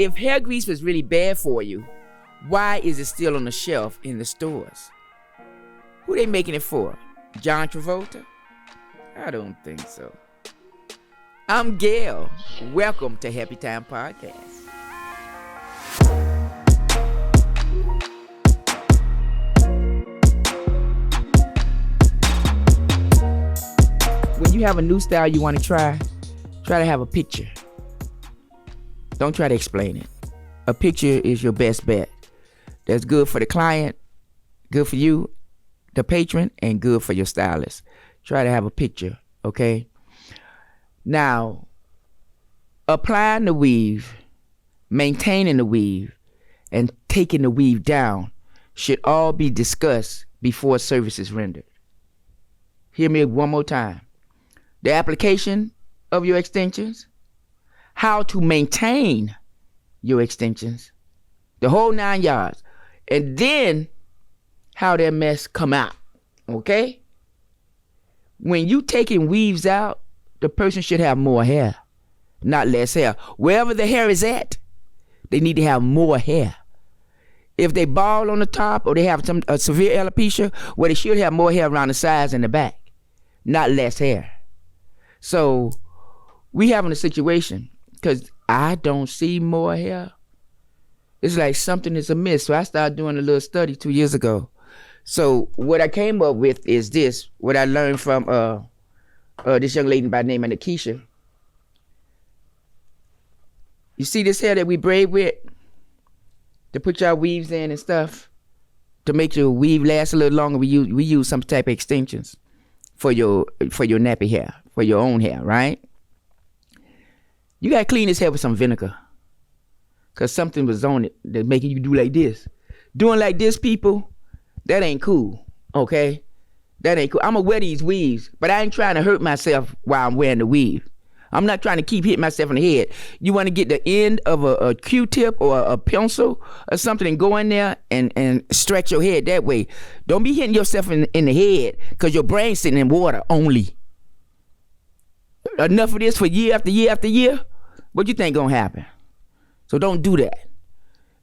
If hair grease was really bad for you, why is it still on the shelf in the stores? Who they making it for? John Travolta? I don't think so. I'm Gail. Welcome to Happy Time Podcast. When you have a new style you want to try to have a picture. Don't try to explain it. A picture is your best bet. That's good for the client, good for you, the patron, and good for your stylist. Try to have a picture, okay? Now, applying the weave, maintaining the weave, and taking the weave down should all be discussed before service is rendered. Hear me one more time. The application of your extensions, how to maintain your extensions, the whole 9 yards, and then how that mess come out, okay? When you taking weaves out, the person should have more hair, not less hair. Wherever the hair is at, they need to have more hair. If they bald on the top or they have a severe alopecia, well, they should have more hair around the sides and the back, not less hair. So we having a situation because I don't see more hair. It's like something is amiss. So I started doing a little study 2 years ago. So what I came up with is this, what I learned from this young lady by the name of Nikisha. You see this hair that we braid with? To put your weaves in and stuff? To make your weave last a little longer, we use some type of extensions for your nappy hair, for your own hair, right? You gotta clean this hair with some vinegar. Cause something was on it that's making you do like this. Doing like this, people, that ain't cool, okay? That ain't cool. I'm gonna wear these weaves, but I ain't trying to hurt myself while I'm wearing the weave. I'm not trying to keep hitting myself in the head. You wanna get the end of a Q-tip or a pencil or something and go in there and stretch your head that way. Don't be hitting yourself in the head cause your brain's sitting in water only. Enough of this for year after year after year? What you think gonna happen? So don't do that.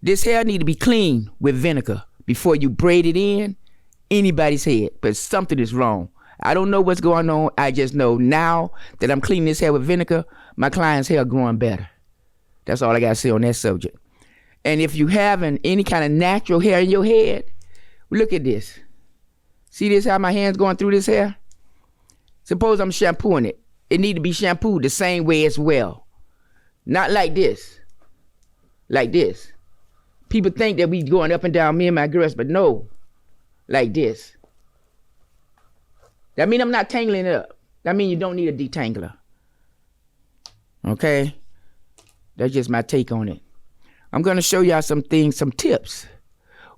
This hair need to be clean with vinegar before you braid it in anybody's head, but something is wrong. I don't know what's going on. I just know now that I'm cleaning this hair with vinegar, my client's hair growing better. That's all I got to say on that subject. And if you having any kind of natural hair in your head, look at this. See this, how my hand's going through this hair? Suppose I'm shampooing it. It need to be shampooed the same way as well. Not like this. Like this. People think that we going up and down, me and my girls, but no. Like this. That mean I'm not tangling it up. That mean you don't need a detangler. Okay? That's just my take on it. I'm going to show y'all some things, some tips.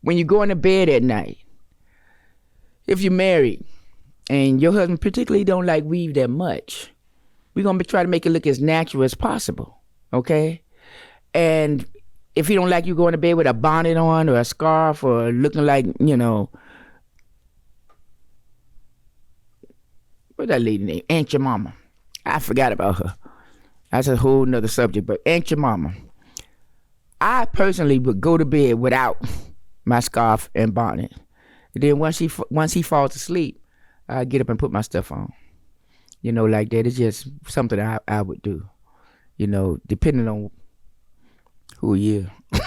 When you go into bed at night, if you're married and your husband particularly don't like weave that much, we're going to try to make it look as natural as possible. Okay? And if he don't like you going to bed with a bonnet on or a scarf or looking like, what's that lady name? Aunt your mama. I forgot about her. That's a whole nother subject, but Aunt your mama. I personally would go to bed without my scarf and bonnet. And then once he falls asleep, I get up and put my stuff on. Like that. It's just something I would do. Depending on who you are.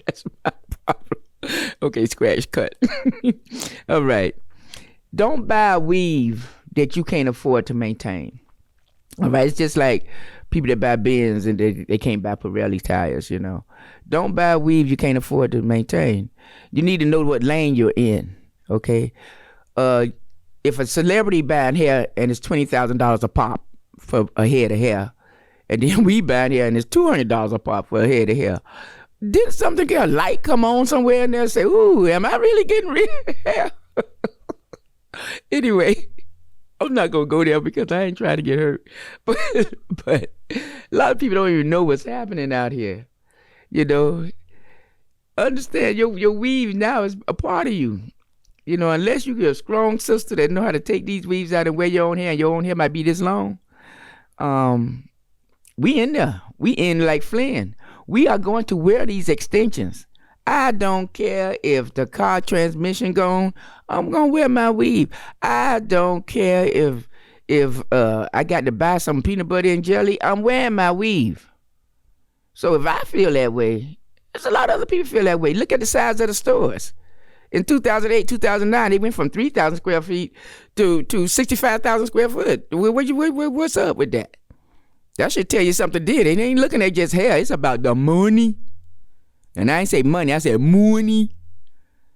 That's my problem. Okay, scratch, cut. All right. Don't buy a weave that you can't afford to maintain. All right, it's just like people that buy Benz and they can't buy Pirelli tires, Don't buy a weave you can't afford to maintain. You need to know what lane you're in, okay? If a celebrity buying hair and it's $20,000 a pop for a head of hair, and then we buying hair and it's $200 a pop for a head of hair, did something get a light come on somewhere in there and say, ooh, am I really getting rid of hair? Anyway, I'm not going to go there because I ain't trying to get hurt. But a lot of people don't even know what's happening out here. Understand your weave now is a part of you. Unless you get a strong sister that know how to take these weaves out and wear your own hair, and your own hair might be this long. We in there. We in like Flynn. We are going to wear these extensions. I don't care if the car transmission gone. I'm gonna wear my weave. I don't care if I got to buy some peanut butter and jelly. I'm wearing my weave. So if I feel that way, there's a lot of other people feel that way. Look at the size of the stores. In 2008, 2009, they went from 3,000 square feet to 65,000 square foot. What's up with that? That should tell you something did. They ain't looking at just hair. It's about the money. And I ain't say money, I said money.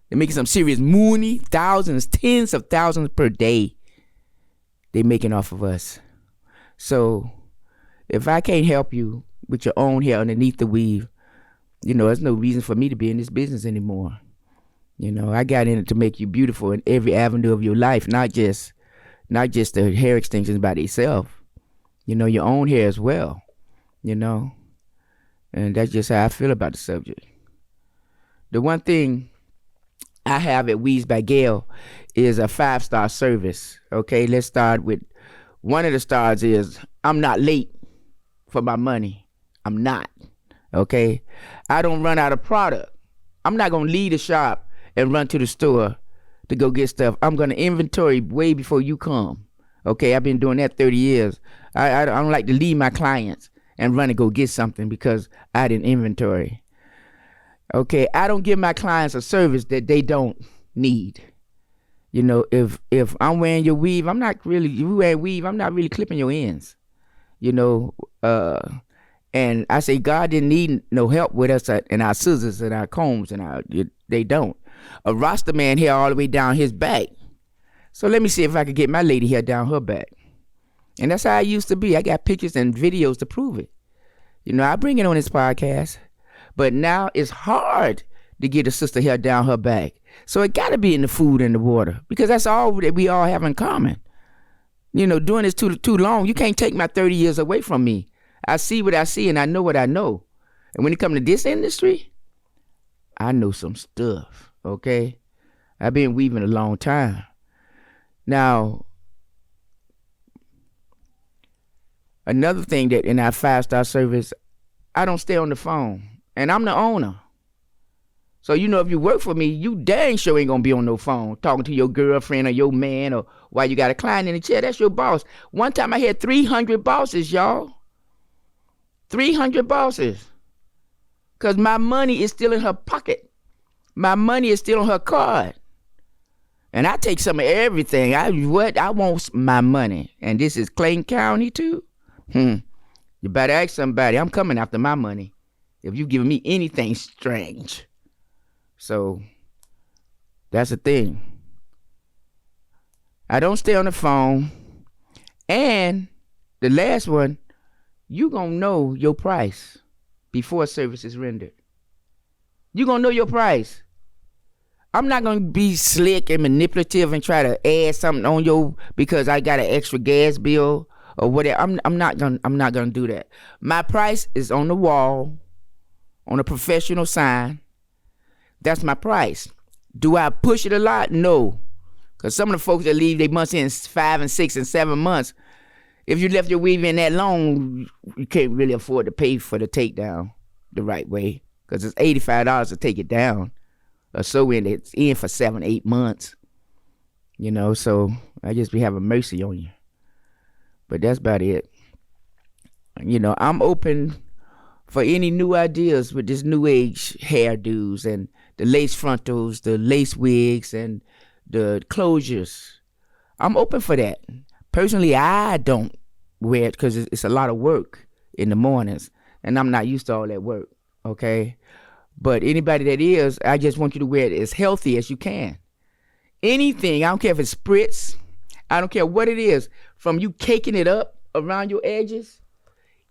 They're making some serious money. Thousands, tens of thousands per day they making off of us. So if I can't help you with your own hair underneath the weave, there's no reason for me to be in this business anymore. I got in it to make you beautiful in every avenue of your life, not just the hair extensions by themselves. Your own hair as well. And that's just how I feel about the subject. The one thing I have at Weaves by Gail is a 5-star service. Okay, let's start with one of the stars is I'm not late for my money. I'm not. Okay, I don't run out of product. I'm not gonna leave the shop and run to the store to go get stuff. I'm gonna inventory way before you come. Okay, I've been doing that 30 years. I don't like to leave my clients and run and go get something because I didn't inventory. Okay, I don't give my clients a service that they don't need. If I'm wearing your weave, I'm not really, you wear weave, I'm not really clipping your ends. And I say God didn't need no help with us and our scissors and our combs they don't. A Rasta man hair all the way down his back. So let me see if I could get my lady hair down her back. And that's how I used to be. I got pictures and videos to prove it. I bring it on this podcast. But now it's hard to get a sister hair down her back. So it got to be in the food and the water because that's all that we all have in common. Doing this too long, you can't take my 30 years away from me. I see what I see and I know what I know. And when it comes to this industry, I know some stuff, okay? I've been weaving a long time. Now, another thing that in our 5-star service, I don't stay on the phone. And I'm the owner. So, if you work for me, you dang sure ain't gonna be on no phone talking to your girlfriend or your man or while you got a client in the chair. That's your boss. One time I had 300 bosses, y'all. 300 bosses. Because my money is still in her pocket. My money is still on her card. And I take some of everything. I want my money. And this is Clayton County too. You better ask somebody. I'm coming after my money. If you giving me anything strange. So that's the thing. I don't stay on the phone. And the last one, you gonna know your price before service is rendered. You gonna know your price. I'm not gonna be slick and manipulative and try to add something on your because I got an extra gas bill or whatever. I'm not gonna do that. My price is on the wall. On a professional sign. That's my price. Do I push it a lot? No. Because some of the folks that leave, they must in 5 and 6 and 7 months. If you left your weave in that long, you can't really afford to pay for the takedown the right way. Because it's $85 to take it down. Or so it's in for 7, 8 months. So I just be having mercy on you. But that's about it. I'm open for any new ideas with this new age hairdos and the lace frontals, the lace wigs, and the closures. I'm open for that. Personally, I don't wear it because it's a lot of work in the mornings, and I'm not used to all that work, okay? But anybody that is, I just want you to wear it as healthy as you can. Anything, I don't care if it's spritz, I don't care what it is, from you caking it up around your edges,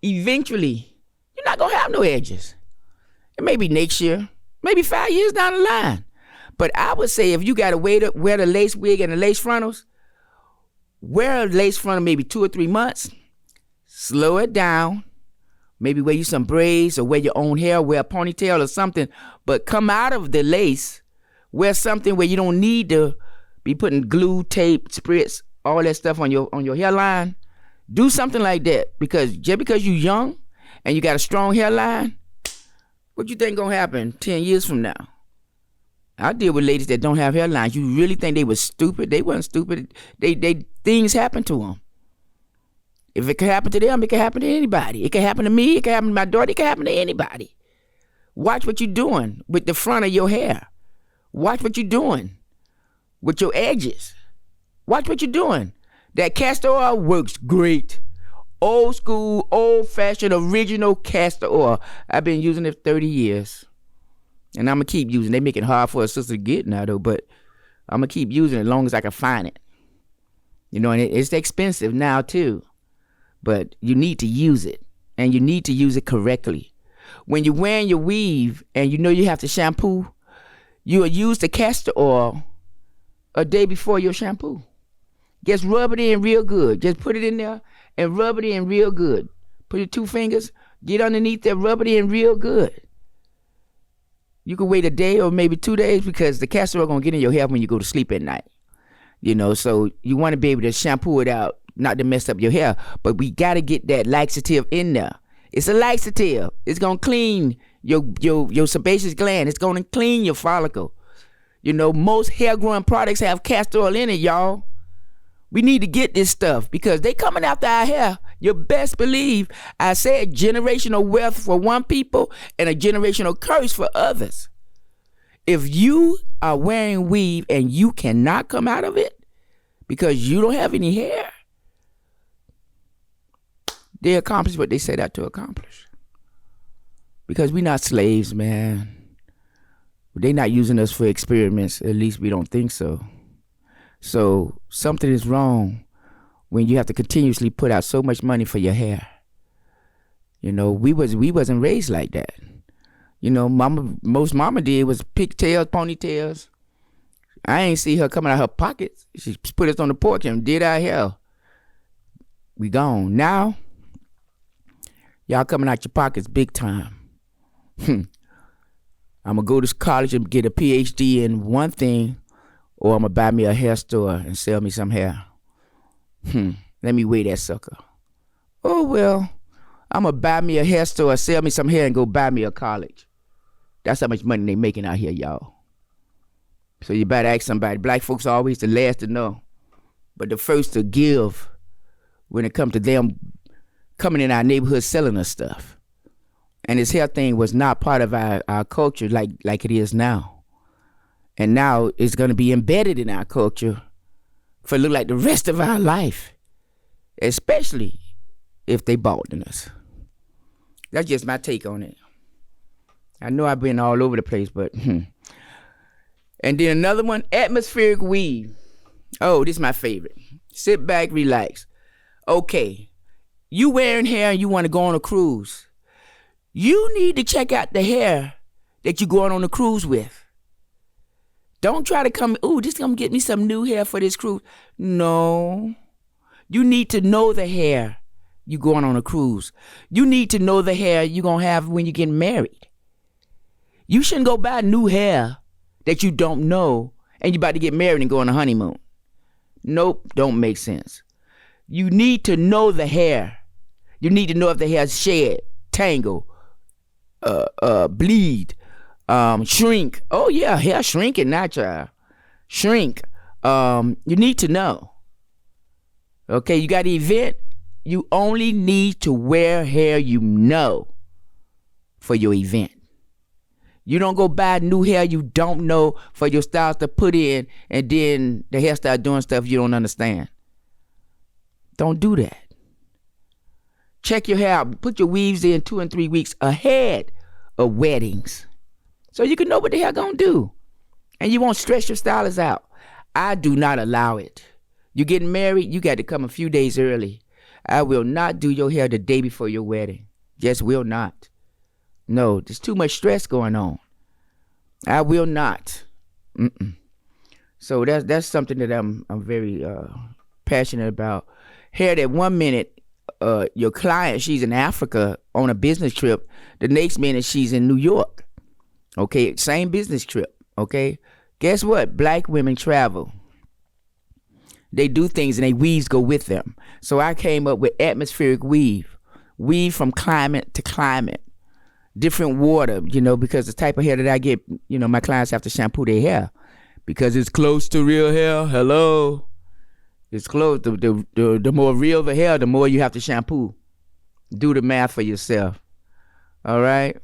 eventually, you're not going to have no edges. It may be next year, maybe 5 years down the line. But I would say if you got to wear the lace wig and the lace frontals, wear a lace frontal maybe 2 or 3 months, slow it down, maybe wear you some braids or wear your own hair, wear a ponytail or something, but come out of the lace, wear something where you don't need to be putting glue, tape, spritz, all that stuff on your hairline. Do something like that because just because you're young, and you got a strong hairline, what you think gonna happen 10 years from now? I deal with ladies that don't have hairlines. You really think they were stupid? They weren't stupid. They things happen to them. If it can happen to them, it can happen to anybody. It can happen to me. It can happen to my daughter. It can happen to anybody. Watch what you're doing with the front of your hair. Watch what you're doing with your edges. Watch what you're doing. That castor oil works great. Old school, old-fashioned, original castor oil. I've been using it 30 years. And I'm going to keep using it. They make it hard for a sister to get now, though, but I'm going to keep using it as long as I can find it. You know, and it's expensive now, too. But you need to use it, and you need to use it correctly. When you're wearing your weave and you know you have to shampoo, you'll use the castor oil a day before your shampoo. Just rub it in real good. Just put it in there and rub it in real good. Put your 2 fingers, get underneath there, rub it in real good. You can wait a day or maybe 2 days because the castor oil gonna get in your hair when you go to sleep at night. You know, so you want to be able to shampoo it out, not to mess up your hair. But we gotta get that laxative in there. It's a laxative. It's gonna clean your sebaceous gland. It's gonna clean your follicle. You know, most hair growing products have castor oil in it, y'all. We need to get this stuff because they coming after our hair. You best believe I said generational wealth for one people and a generational curse for others. If you are wearing weave and you cannot come out of it because you don't have any hair, they accomplish what they set out to accomplish. Because we're not slaves, man. They're not using us for experiments. At least we don't think so. So something is wrong when you have to continuously put out so much money for your hair. You know, we wasn't raised like that. You know, most mama did was pigtails, ponytails. I ain't see her coming out her pockets. She put us on the porch and did our hair. We gone. Now, y'all coming out your pockets big time. I'm gonna go to college and get a PhD in one thing, or I'm gonna buy me a hair store and sell me some hair. Let me weigh that sucker. Oh, well, I'm gonna buy me a hair store, sell me some hair, and go buy me a college. That's how much money they making out here, y'all. So you better ask somebody. Black folks are always the last to know, but the first to give when it comes to them coming in our neighborhood selling us stuff. And this hair thing was not part of our culture like it is now. And now it's going to be embedded in our culture for look like the rest of our life, especially if they balding us. That's just my take on it. I know I've been all over the place, but And then another one, atmospheric weave. Oh, this is my favorite. Sit back, relax. Okay, you wearing hair and you want to go on a cruise. You need to check out the hair that you're going on a cruise with. Don't try to come, this is going to get me some new hair for this cruise. No. You need to know the hair you going on a cruise. You need to know the hair you're going to have when you get married. You shouldn't go buy new hair that you don't know and you're about to get married and go on a honeymoon. Nope, don't make sense. You need to know the hair. You need to know if the hair's shed, tangle, bleed, shrink. Oh yeah, hair shrinking now, child. Shrink. You need to know. Okay, you got an event. You only need to wear hair you know for your event. You don't go buy new hair you don't know for your styles to put in, and then the hair start doing stuff you don't understand. Don't do that. Check your hair out. Put your weaves in 2 and 3 weeks ahead of weddings, so you can know what the hair gonna do, and you won't stress your stylist out. I do not allow it. You getting married, you got to come a few days early. I will not do your hair the day before your wedding. Just will not. No, there's too much stress going on. I will not. So that's something that I'm very passionate about. Hair that 1 minute your client, she's in Africa on a business trip. The next minute she's in New York. Okay, same business trip. Okay, guess what? Black women travel. They do things and they weaves go with them. So I came up with atmospheric weave. weave from climate to climate. Different water, because the type of hair that I get, my clients have to shampoo their hair because it's close to real hair. Hello. It's close. The more real the hair, the more you have to shampoo. Do the math for yourself. All right.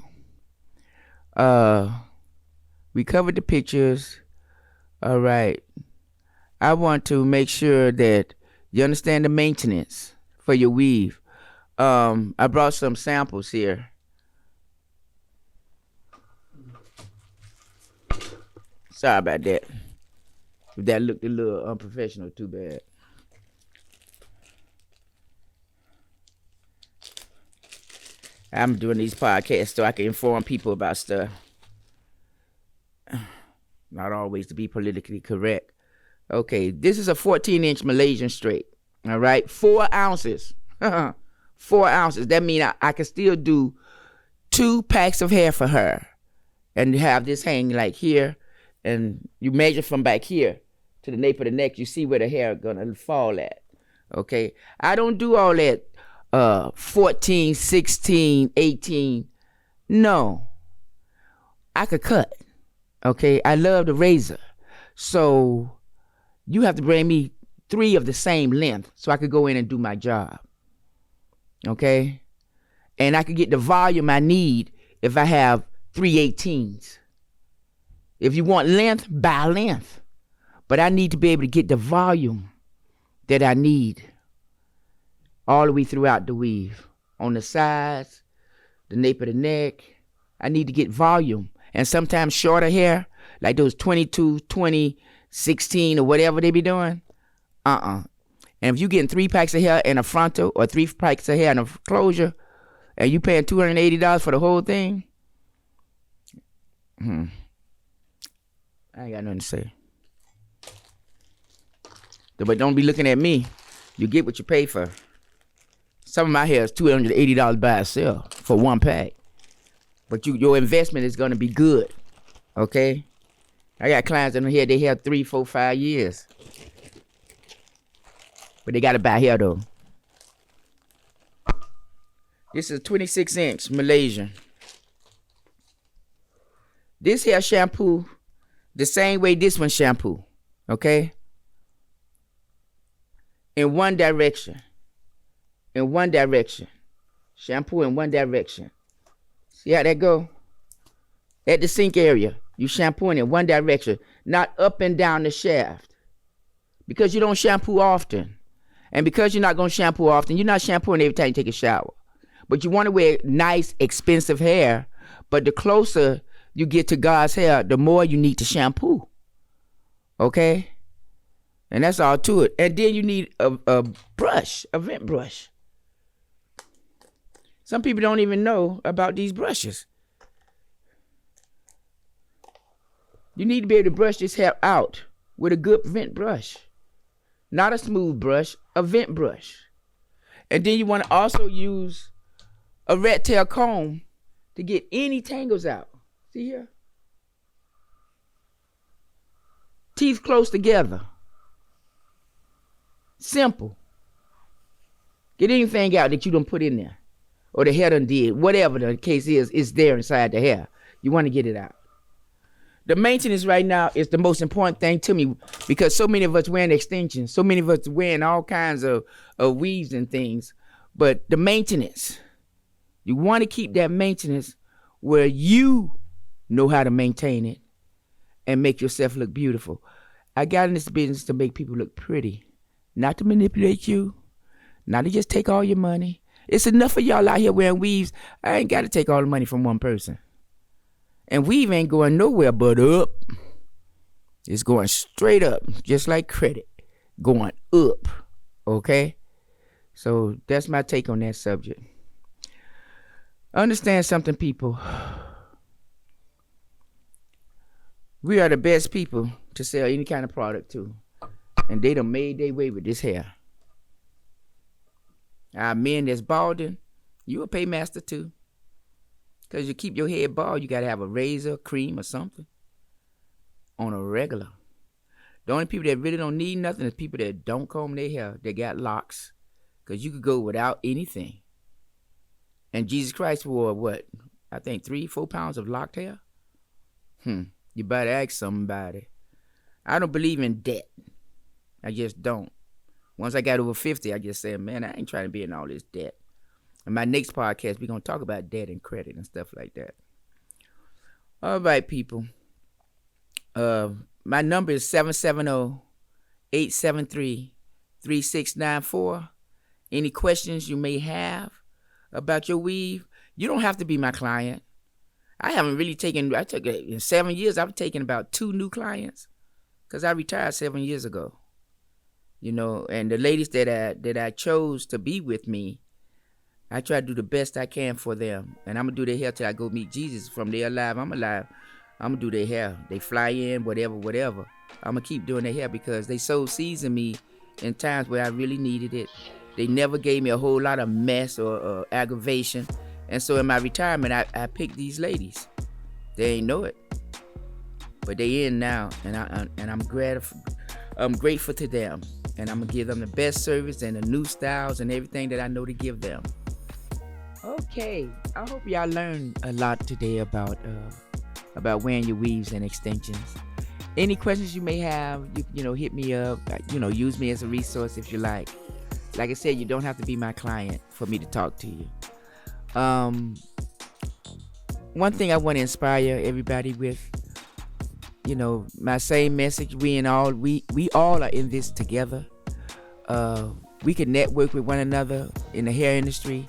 We covered the pictures. All right. I want to make sure that you understand the maintenance for your weave. I brought some samples here. Sorry about that. If that looked a little unprofessional, too bad. I'm doing these podcasts so I can inform people about stuff. Not always to be politically correct. Okay, this is a 14-inch Malaysian straight. All right, 4 ounces. 4 ounces. That means I can still do 2 packs of hair for her. And have this hang like here. And you measure from back here to the nape of the neck. You see where the hair gonna fall at. Okay, I don't do all that 14, 16, 18. No, I could cut. Okay, I love the razor. So you have to bring me 3 of the same length so I could go in and do my job. Okay, and I could get the volume I need if I have 3 18s. If you want length, buy length. But I need to be able to get the volume that I need all the way throughout the weave. On the sides, the nape of the neck. I need to get volume. And sometimes shorter hair, like those 22, 20, 16, or whatever they be doing. And if you getting 3 packs of hair in a frontal or 3 packs of hair in a closure, and you paying $280 for the whole thing, I ain't got nothing to say. But don't be looking at me. You get what you pay for. Some of my hair is $280 by itself for 1 pack. But your investment is going to be good. Okay? I got clients in here, they have 3, 4, 5 years. But they got to buy hair though. This is 26-inch Malaysian. This hair shampoo the same way this one shampoo, okay? In one direction. In one direction. Shampoo in one direction. See how that go? At the sink area, you shampooing in one direction, not up and down the shaft. Because you don't shampoo often. And because you're not going to shampoo often, you're not shampooing every time you take a shower. But you want to wear nice, expensive hair, but the closer you get to God's hair, the more you need to shampoo. Okay? And that's all to it. And then you need a brush, a vent brush. Some people don't even know about these brushes. You need to be able to brush this hair out with a good vent brush. Not a smooth brush, a vent brush. And then you want to also use a rat tail comb to get any tangles out. See here? Teeth close together. Simple. Get anything out that you done put in there. Or the hair done did. Whatever the case is, it's there inside the hair. You want to get it out. The maintenance right now is the most important thing to me because so many of us wearing extensions. So many of us wearing all kinds of weaves and things. But the maintenance. You want to keep that maintenance where you know how to maintain it and make yourself look beautiful. I got in this business to make people look pretty, not to manipulate you, not to just take all your money. It's enough of y'all out here wearing weaves. I ain't got to take all the money from one person. And weave ain't going nowhere but up. It's going straight up, just like credit, going up, okay? So that's my take on that subject. Understand something, people. We are the best people to sell any kind of product to. And they done made their way with this hair. Our men that's balding, you a paymaster too. Because you keep your head bald, you got to have a razor, cream, or something. On a regular. The only people that really don't need nothing is people that don't comb their hair. They got locks. Because you could go without anything. And Jesus Christ wore what? I think 3-4 pounds of locked hair. You better ask somebody. I don't believe in debt. I just don't. Once I got over 50, I just said, man, I ain't trying to be in all this debt. In my next podcast, we're going to talk about debt and credit and stuff like that. All right, people. My number is 770-873-3694. Any questions you may have about your weave, you don't have to be my client. I haven't really in 7 years, I've taken about 2 new clients because I retired 7 years ago. You know, and the ladies that I chose to be with me, I try to do the best I can for them. And I'm going to do their hair till I go meet Jesus. From there alive, I'm alive. I'm going to do their hair. They fly in, whatever. I'm going to keep doing their hair because they so seasoned me in times where I really needed it. They never gave me a whole lot of mess or aggravation. And so in my retirement, I picked these ladies. They ain't know it, but they in now, and I'm grateful to them, and I'm gonna give them the best service and the new styles and everything that I know to give them. Okay, I hope y'all learned a lot today about wearing your weaves and extensions. Any questions you may have, you know, hit me up. Use me as a resource if you like. Like I said, you don't have to be my client for me to talk to you. One thing I want to inspire everybody with, you know, my same message. We all are in this together. We can network with one another in the hair industry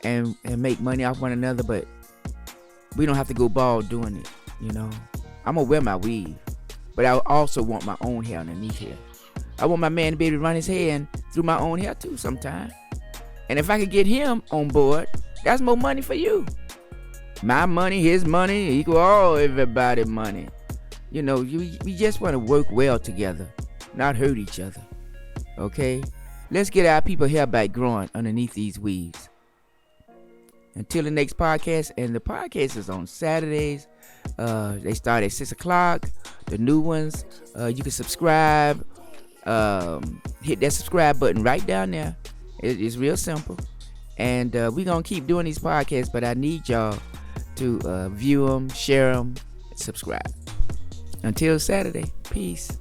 and make money off one another, but we don't have to go bald doing it. You know, I'm gonna wear my weave, but I also want my own hair underneath here. I want my man to be able to run his hand through my own hair too sometime. And if I could get him on board, that's more money for you. My money, his money, equal all everybody money. You know, we just want to work well together, not hurt each other. Okay? Let's get our people hair back growing underneath these weaves. Until the next podcast, and the podcast is on Saturdays. They start at 6 o'clock. The new ones, you can subscribe. Hit that subscribe button right down there. It's real simple. And we're going to keep doing these podcasts, but I need y'all to view them, share them, subscribe. Until Saturday, peace.